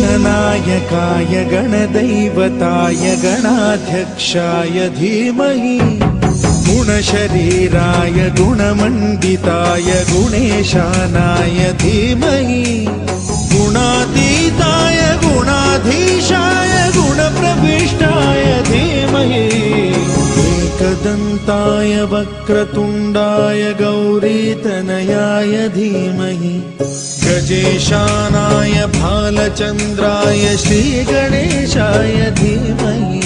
गणनायकाय गणदैवताय गणाध्यक्षाय धीमहि गुणशरीराय गुणमण्डिताय गुणेशानाय धीमहि गुणातीताय गुणाधीशाय गुणप्रविष्टाय धीमहि एकदन्ताय वक्रतुण्डाय गौरीतनयाय धीमहि गजेशानाय भालचन्द्राय श्रीगणेशाय धीमहि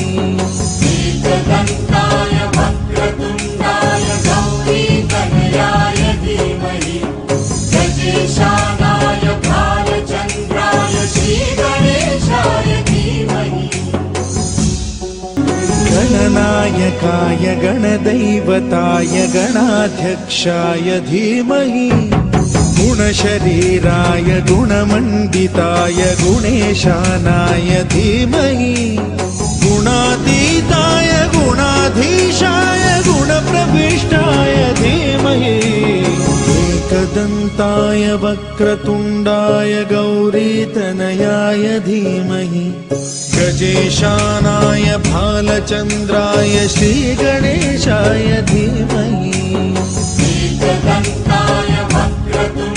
एकदन्ताय वक्रतुण्डाय गौरीतनयाय धीमहि गजेशानाय भालचन्द्राय श्रीगणेशाय धीमहि गणनायकाय गणदैवताय गणाध्यक्षाय धीमहि गुणशरीराय गुणमण्डिताय गुणेशानाय धीमहि गुणातीताय गुणाधीशाय गुणप्रविष्टाय धीमहि एकदन्ताय वक्रतुण्डाय गौरीतनयाय धीमहि गजेशानाय भालचन्द्राय श्रीगणेशाय धीमहि एकदन्ताय वक्रतुण्डाय